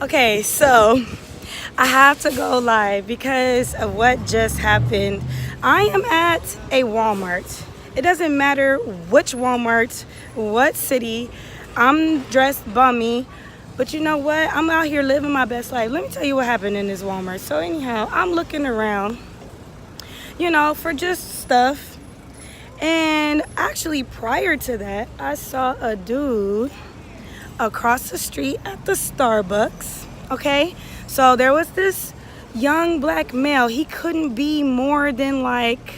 Okay, so I have to go live because of what just happened. I am at a Walmart. It doesn't matter which Walmart, what city. I'm dressed bummy, but you know what? I'm out here living my best life. Let me tell you what happened in this Walmart. So anyhow, I'm looking around, for just stuff. And actually prior to that, I saw a dude across the street at the Starbucks. Okay, so there was this young black male. He couldn't be more than like,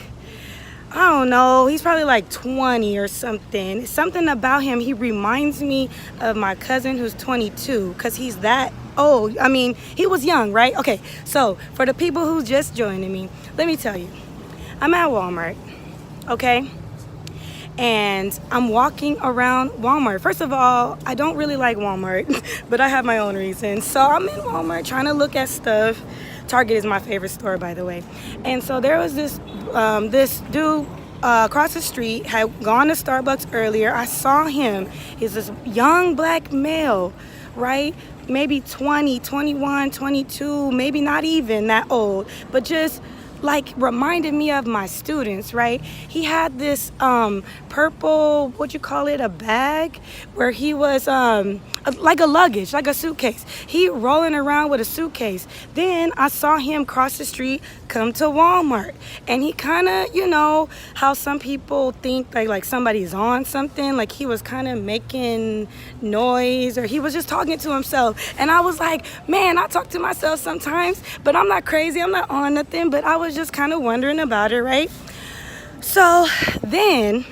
I don't know, he's probably like 20 or something. Something about him, he reminds me of my cousin who's 22 because he's that old. I mean, he was young, right? Okay, so for the people who just joining me, let me tell you, I'm at Walmart, okay? And I'm walking around Walmart. First of all, I don't really like Walmart, but I have my own reasons. So I'm in Walmart trying to look at stuff. Target is my favorite store, by the way. And so there was this dude across the street, had gone to Starbucks earlier. I saw him. He's this young black male, right? Maybe 20, 21, 22, maybe not even that old, but just like reminded me of my students, right? He had this purple, what you call it, a bag, where he was like a luggage, like a suitcase. He rolling around with a suitcase. Then I saw him cross the street, come to Walmart, and he kind of, how some people think like somebody's on something, like he was kind of making noise, or he was just talking to himself. And I was like, man, I talk to myself sometimes, but I'm not crazy, I'm not on nothing, but I was just kind of wondering about it, right? So then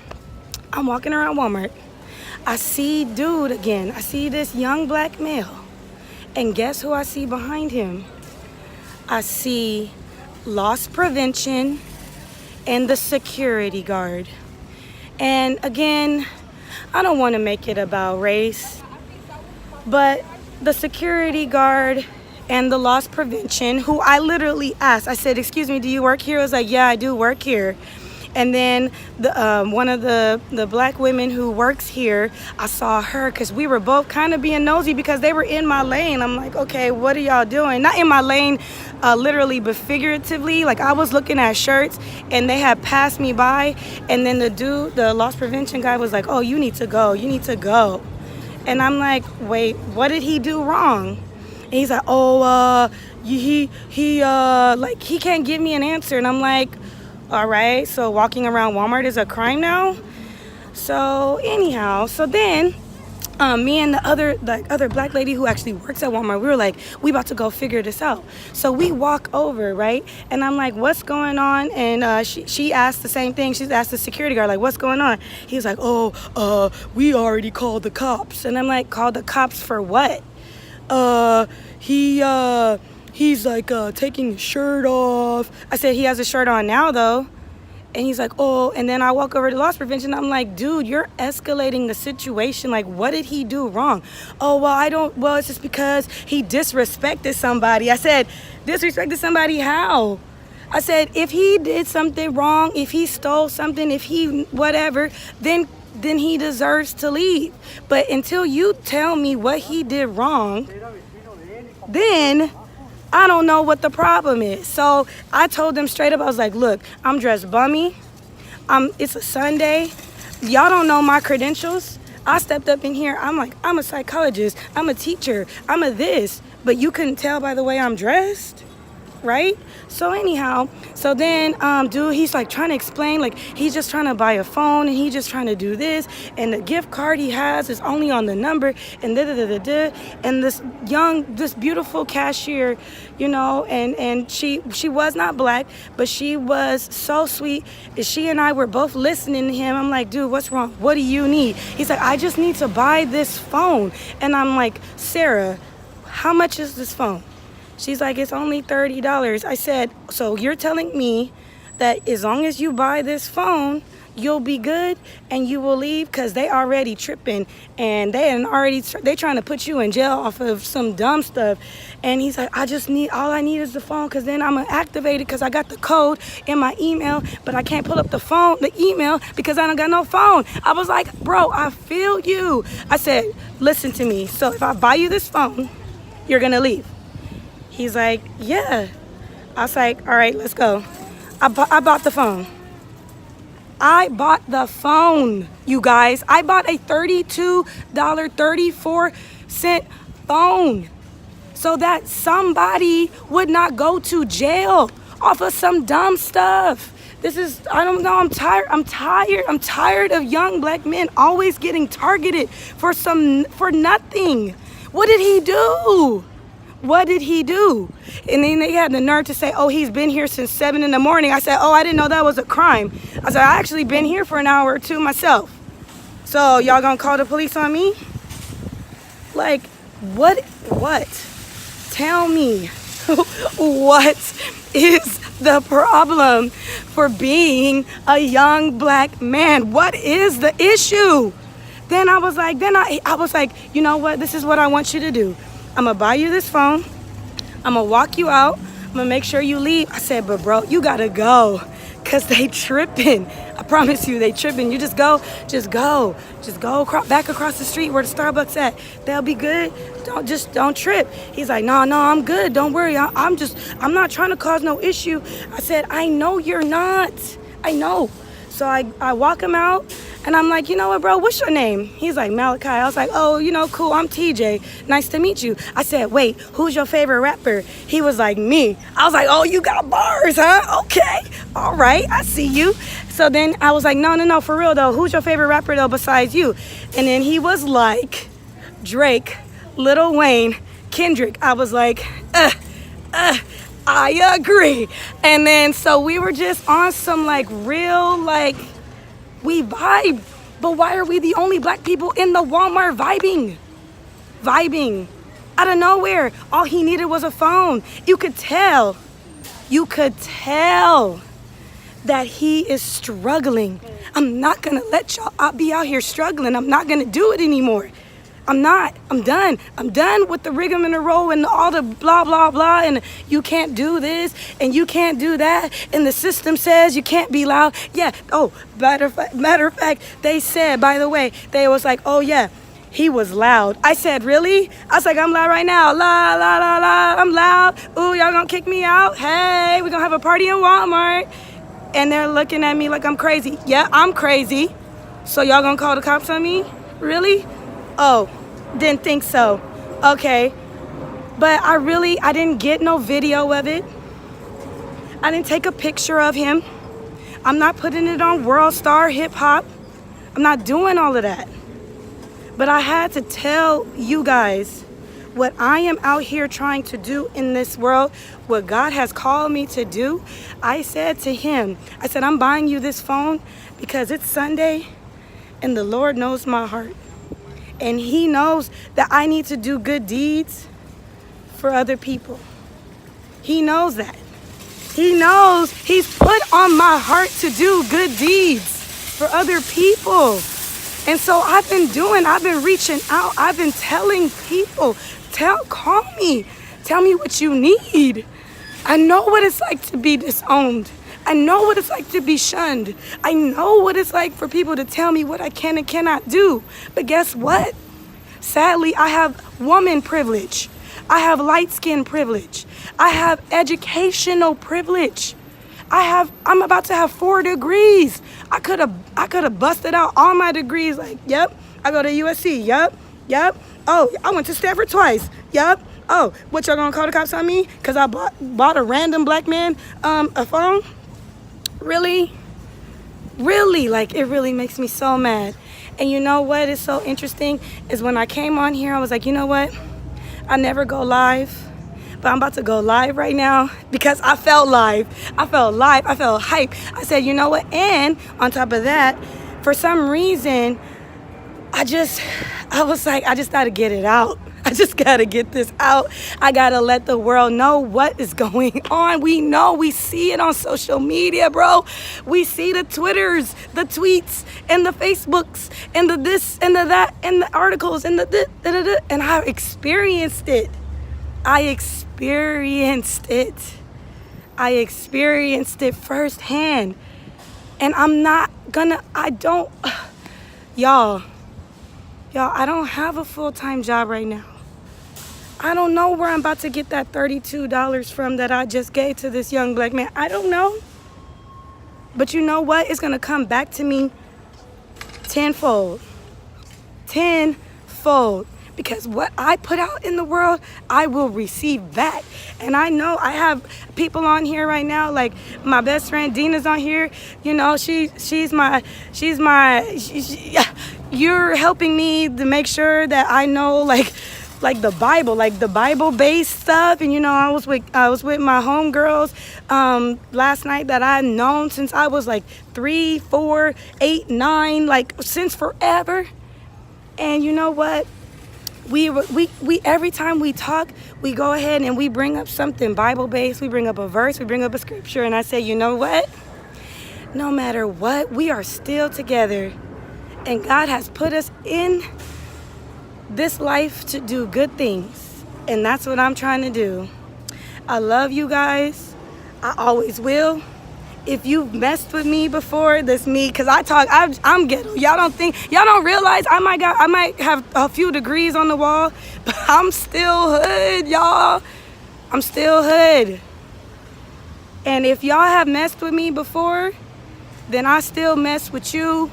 I'm walking around Walmart. I see dude again. I see this young black male. And guess who I see behind him? I see loss prevention and the security guard. And again, I don't want to make it about race, but the security guard and the loss prevention, who I literally asked, I said, excuse me, do you work here? I was like, yeah, I do work here. And then one of the black women who works here, I saw her because we were both kind of being nosy because they were in my lane. I'm like, okay, what are y'all doing? Not in my lane, literally, but figuratively. Like I was looking at shirts and they had passed me by. And then the loss prevention guy was like, oh, you need to go. You need to go. And I'm like, wait, what did he do wrong? And he's like, oh, he can't give me an answer. And I'm like, all right, so walking around Walmart is a crime now? So anyhow, so then me and the other black lady who actually works at Walmart, we were like, we about to go figure this out. So we walk over, right? And I'm like, what's going on? And she asked the same thing. She asked the security guard, like, what's going on? He's like, we already called the cops. And I'm like, called the cops for what? He's like taking his shirt off. I said, he has a shirt on now though. And he's like, oh, and then I walk over to loss prevention. I'm like, dude, you're escalating the situation. Like, what did he do wrong? Oh, well, it's just because he disrespected somebody. I said, disrespected somebody how? I said, if he did something wrong, if he stole something, if he whatever, then he deserves to leave. But until you tell me what he did wrong, then I don't know what the problem is. So I told them straight up, I was like, look, I'm dressed bummy. It's a Sunday. Y'all don't know my credentials. I stepped up in here. I'm like, I'm a psychologist. I'm a teacher. I'm a this. But you couldn't tell by the way I'm dressed, right? So anyhow, so then dude, he's like trying to explain, like he's just trying to buy a phone and he's just trying to do this, and the gift card he has is only on the number, and and this beautiful cashier, and she was not black, but she was so sweet. She and I were both listening to him. I'm like, dude, what's wrong? What do you need? He's like, I just need to buy this phone. And I'm like, Sarah, how much is this phone? She's like, it's only $30. I said, so you're telling me that as long as you buy this phone, you'll be good and you will leave? Because they already tripping and they trying to put you in jail off of some dumb stuff. And he's like, all I need is the phone, because then I'm going to activate it because I got the code in my email, but I can't pull up the email because I don't got no phone. I was like, bro, I feel you. I said, listen to me. So if I buy you this phone, You're gonna leave? He's like, yeah. I was like, all right, let's go. I bought the phone. I bought the phone, you guys. I bought a $32.34 phone so that somebody would not go to jail off of some dumb stuff. I don't know, I'm tired of young black men always getting targeted for nothing. What did he do? What did he do? And then they had the nerve to say, oh, he's been here since 7 in the morning. I said, oh, I didn't know that was a crime. I said, I actually been here for an hour or two myself. So y'all gonna call the police on me? Like, what? Tell me, what is the problem for being a young black man? What is the issue? Then I was like, you know what? This is what I want you to do. I'm gonna buy you this phone. I'm gonna walk you out. I'm gonna make sure you leave. I said, but bro, you gotta go, cause they tripping. I promise you, they tripping. You just go back across the street where the Starbucks at. They'll be good. Don't trip. He's like, no, I'm good. Don't worry. I'm not trying to cause no issue. I said, I know you're not. I know. So I walk him out. And I'm like, you know what, bro, what's your name? He's like, Malachi. I was like, oh, cool, I'm TJ. Nice to meet you. I said, wait, who's your favorite rapper? He was like, me. I was like, oh, you got bars, huh? Okay. All right, I see you. So then I was like, no, for real, though. Who's your favorite rapper, though, besides you? And then he was like, Drake, Lil Wayne, Kendrick. I was like, I agree. And then so we were just on some, real, we vibe, but why are we the only black people in the Walmart vibing out of nowhere? All he needed was a phone. You could tell that he is struggling. I'm not gonna let y'all be out here struggling. I'm not gonna do it anymore. I'm not. I'm done. I'm done with the rigmarole and all the blah, blah, blah. And you can't do this and you can't do that. And the system says you can't be loud. Yeah. Oh, matter of fact, they said, by the way, they was like, oh, yeah, he was loud. I said, really? I was like, I'm loud right now. La, la, la, la. I'm loud. Ooh, y'all gonna kick me out? Hey, we're gonna have a party in Walmart. And they're looking at me like I'm crazy. Yeah, I'm crazy. So y'all gonna call the cops on me? Really? Oh, didn't think so. Okay. But I didn't get no video of it. I didn't take a picture of him. I'm not putting it on World Star Hip Hop. I'm not doing all of that. But I had to tell you guys what I am out here trying to do in this world, what God has called me to do. I said to him, I said, I'm buying you this phone because it's Sunday and the Lord knows my heart. And he knows that I need to do good deeds for other people. He knows that. He knows he's put on my heart to do good deeds for other people. And so I've been reaching out. I've been telling people, call me. Tell me what you need. I know what it's like to be disowned. I know what it's like to be shunned. I know what it's like for people to tell me what I can and cannot do. But guess what? Sadly, I have woman privilege. I have light skin privilege. I have educational privilege. I'm about to have 4 degrees. I could have busted out all my degrees. Like, yep, I go to USC. Yep. Oh, I went to Stanford twice. Yep. Oh, what, y'all gonna call the cops on me? Because I bought a random black man a phone? Really? Like, it really makes me so mad. And you know what is so interesting is when I came on here, I was like, you know what? I never go live, but I'm about to go live right now because I felt live. I felt hype. I said, you know what? And on top of that, for some reason, I just got to get it out. I just got to get this out. I got to let the world know what is going on. We see it on social media, bro. We see the Twitters, the tweets, and the Facebooks, and the this, and the that, and the articles, and and I experienced it. I experienced it firsthand. And y'all, I don't have a full-time job right now. I don't know where I'm about to get that $32 from that I just gave to this young black man. I don't know. But you know what? It's going to come back to me tenfold. Tenfold. Because what I put out in the world, I will receive back. And I know I have people on here right now, like my best friend Dina's on here. You know, you're helping me to make sure that I know like the Bible based stuff. And you know, I was with my homegirls last night that I've known since I was like 3, 4, 8, 9, like since forever. And you know what? We every time we talk, we go ahead and we bring up something Bible based. We bring up a verse, we bring up a scripture, and I say, you know what? No matter what, we are still together. And God has put us in this life to do good things. And that's what I'm trying to do. I love you guys. I always will. If you've messed with me before, that's me, because I'm ghetto. Y'all don't realize I might have a few degrees on the wall, but I'm still hood, y'all. I'm still hood. And if y'all have messed with me before, then I still mess with you,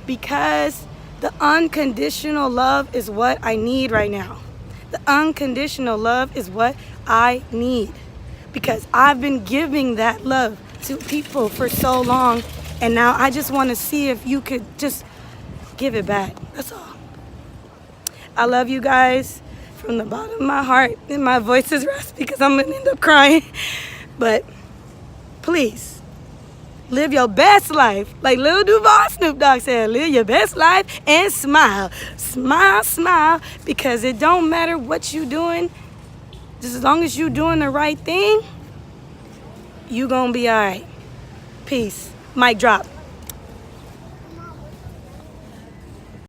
because the unconditional love is what I need right now. The unconditional love is what I need, because I've been giving that love to people for so long, and now I just want to see if you could just give it back. That's all. I love you guys from the bottom of my heart, and my voice is raspy because I'm gonna end up crying. But please live your best life, like Lil Duval Snoop Dogg said. Live your best life and smile, smile, smile, because it don't matter what you doing, just as long as you doing the right thing, you gonna be all right. Peace. Mic drop.